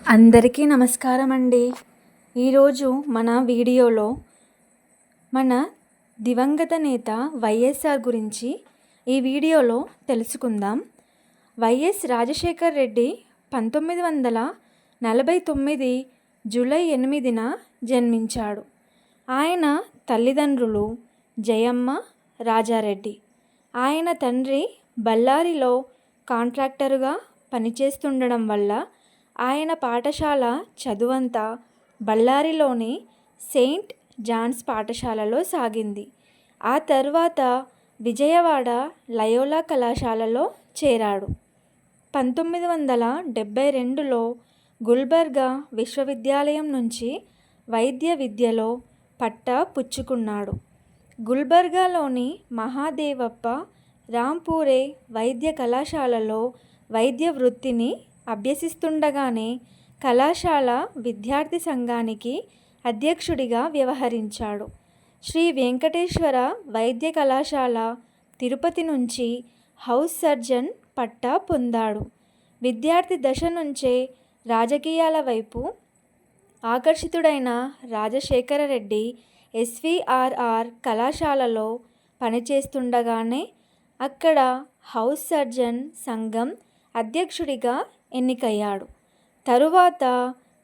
అందరికీ నమస్కారం అండి. ఈరోజు మన వీడియోలో మన దివంగత నేత వైఎస్ఆర్ గురించి ఈ వీడియోలో తెలుసుకుందాం. వైఎస్ రాజశేఖర్ రెడ్డి 1949 జూలై 8న జన్మించాడు. ఆయన తల్లిదండ్రులు జయమ్మ, రాజారెడ్డి. ఆయన తండ్రి బళ్ళారిలో కాంట్రాక్టరుగా పనిచేస్తుండడం వల్ల ఆయన పాఠశాల చదువంతా బళ్ళారిలోని సెయింట్ జాన్స్ పాఠశాలలో సాగింది. ఆ తర్వాత విజయవాడ లయోలా కళాశాలలో చేరాడు. 1972లో గుల్బర్గా విశ్వవిద్యాలయం నుంచి వైద్య విద్యలో పట్టా పుచ్చుకున్నాడు. గుల్బర్గాలోని మహాదేవప్ప రాంపూరే వైద్య కళాశాలలో వైద్య వృత్తిని అభ్యసిస్తుండగానే కళాశాల విద్యార్థి సంఘానికి అధ్యక్షుడిగా వ్యవహరించాడు. శ్రీ వెంకటేశ్వర వైద్య కళాశాల తిరుపతి నుంచి హౌస్ సర్జన్ పట్టా పొందాడు. విద్యార్థి దశ నుంచే రాజకీయాల వైపు ఆకర్షితుడైన రాజశేఖర రెడ్డి ఎస్వీఆర్ఆర్ కళాశాలలో పనిచేస్తుండగానే అక్కడ హౌస్ సర్జన్ సంఘం అధ్యక్షుడిగా ఎన్నికయ్యాడు. తరువాత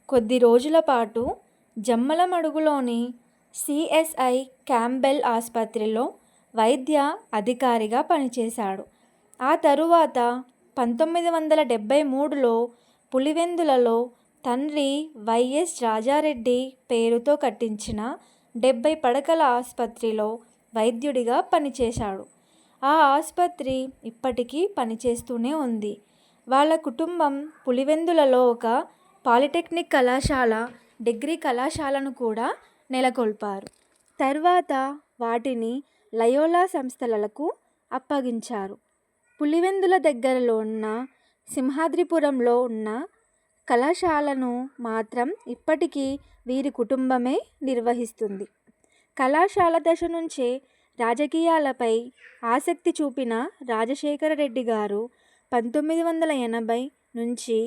కొద్ది రోజుల పాటు జమ్మలమడుగులోని సిఎస్ఐ క్యాంబెల్ ఆసుపత్రిలో వైద్య అధికారిగా పనిచేశాడు. ఆ తరువాత 1973లో పులివెందులలో తండ్రి వైఎస్ రాజారెడ్డి పేరుతో కట్టించిన 70 పడకల ఆసుపత్రిలో వైద్యుడిగా పనిచేశాడు. ఆ ఆసుపత్రి ఇప్పటికీ పనిచేస్తూనే ఉంది. వాళ్ళ కుటుంబం పులివెందులలో ఒక పాలిటెక్నిక్ కళాశాల, డిగ్రీ కళాశాలను కూడా నెలకొల్పారు. తర్వాత వాటిని లయోలా సంస్థలకు అప్పగించారు. పులివెందుల దగ్గరలో ఉన్న సింహాద్రిపురంలో ఉన్న కళాశాలను మాత్రం ఇప్పటికీ వీరి కుటుంబమే నిర్వహిస్తుంది. కళాశాల దశ నుంచే రాజకీయాలపై ఆసక్తి చూపిన రాజశేఖర రెడ్డి గారు 1980 నుంచి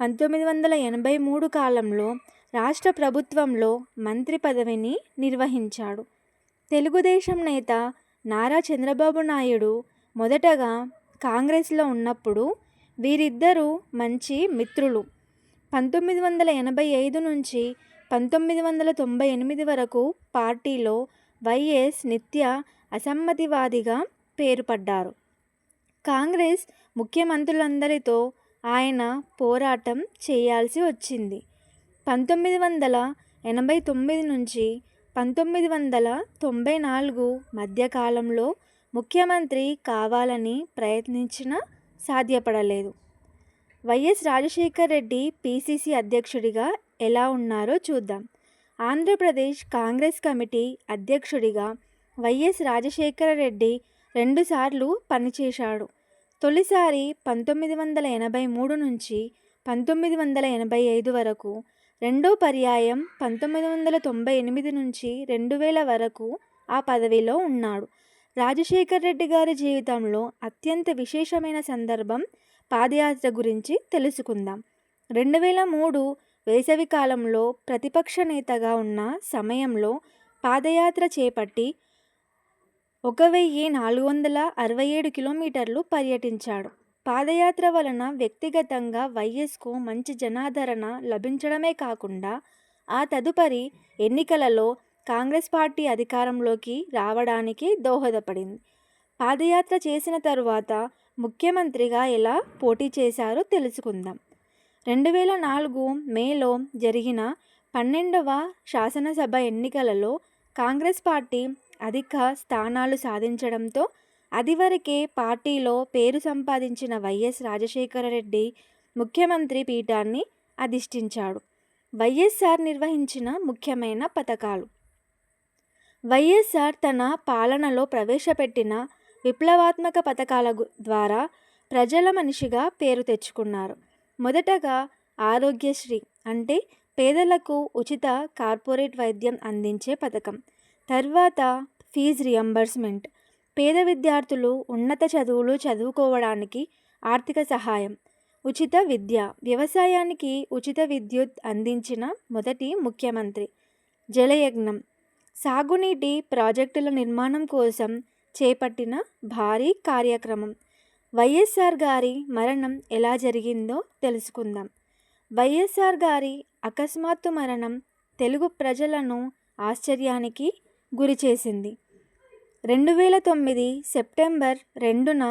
1983 కాలంలో రాష్ట్ర ప్రభుత్వంలో మంత్రి పదవిని నిర్వహించాడు. తెలుగుదేశం నేత నారా చంద్రబాబు నాయుడు మొదటగా కాంగ్రెస్లో ఉన్నప్పుడు వీరిద్దరూ మంచి మిత్రులు. 1985 నుంచి 1998 వరకు పార్టీలో వైఎస్ నిత్య అసమ్మతివాదిగా పేరుపడ్డారు. కాంగ్రెస్ ముఖ్యమంత్రులందరితో ఆయన పోరాటం చేయాల్సి వచ్చింది. 1989 నుంచి 1994 మధ్యకాలంలో ముఖ్యమంత్రి కావాలని ప్రయత్నించినా సాధ్యపడలేదు. వైఎస్ రాజశేఖర్ రెడ్డి పిసిసి అధ్యక్షుడిగా ఎలా ఉన్నారో చూద్దాం. ఆంధ్రప్రదేశ్ కాంగ్రెస్ కమిటీ అధ్యక్షుడిగా వైఎస్ రాజశేఖర రెడ్డి 2 సార్లు పనిచేశాడు. తొలిసారి 1983 నుంచి 1985 వరకు, రెండో పర్యాయం 1998 నుంచి 2000 వరకు ఆ పదవిలో ఉన్నాడు. రాజశేఖర్ రెడ్డి గారి జీవితంలో అత్యంత విశేషమైన సందర్భం పాదయాత్ర గురించి తెలుసుకుందాం. 2003 వేసవి కాలంలో ప్రతిపక్ష నేతగా ఉన్న సమయంలో పాదయాత్ర చేపట్టి 1467 కిలోమీటర్లు పర్యటించాడు. పాదయాత్ర వలన వ్యక్తిగతంగా వైఎస్కు మంచి జనాదరణ లభించడమే కాకుండా ఆ తదుపరి ఎన్నికలలో కాంగ్రెస్ పార్టీ అధికారంలోకి రావడానికి దోహదపడింది. పాదయాత్ర చేసిన తరువాత ముఖ్యమంత్రిగా ఎలా పోటీ చేశారో తెలుసుకుందాం. 2004 మేలో జరిగిన 12వ శాసనసభ ఎన్నికలలో కాంగ్రెస్ పార్టీ అధిక స్థానాలు సాధించడంతో అదివరకే పార్టీలో పేరు సంపాదించిన వైఎస్ రాజశేఖర రెడ్డి ముఖ్యమంత్రి పీఠాన్ని అధిష్ఠించాడు. వైఎస్ఆర్ నిర్వహించిన ముఖ్యమైన పథకాలు. వైఎస్ఆర్ తన పాలనలో ప్రవేశపెట్టిన విప్లవాత్మక పథకాల ద్వారా ప్రజల మనిషిగా పేరు తెచ్చుకున్నారు. మొదటగా ఆరోగ్యశ్రీ అంటే పేదలకు ఉచిత కార్పొరేట్ వైద్యం అందించే పథకం. తర్వాత ఫీజు రియంబర్స్మెంట్, పేద విద్యార్థులు ఉన్నత చదువులు చదువుకోవడానికి ఆర్థిక సహాయం. ఉచిత విద్య, వ్యవసాయానికి ఉచిత విద్యుత్ అందించిన మొదటి ముఖ్యమంత్రి. జలయజ్ఞం, సాగునీటి ప్రాజెక్టుల నిర్మాణం కోసం చేపట్టిన భారీ కార్యక్రమం. వైఎస్ఆర్ గారి మరణం ఎలా జరిగిందో తెలుసుకుందాం. వైఎస్ఆర్ గారి అకస్మాత్తు మరణం తెలుగు ప్రజలను ఆశ్చర్యానికి గురిచేసింది. 2009 సెప్టెంబర్ 2న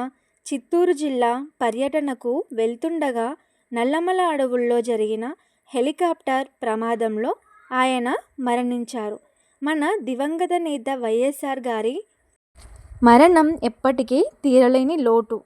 చిత్తూరు జిల్లా పర్యటనకు వెళ్తుండగా నల్లమల అడవుల్లో జరిగిన హెలికాప్టర్ ప్రమాదంలో ఆయన మరణించారు. మన దివంగత నేత వైఎస్ఆర్ గారి మరణం ఎప్పటికీ తీరలేని లోటు.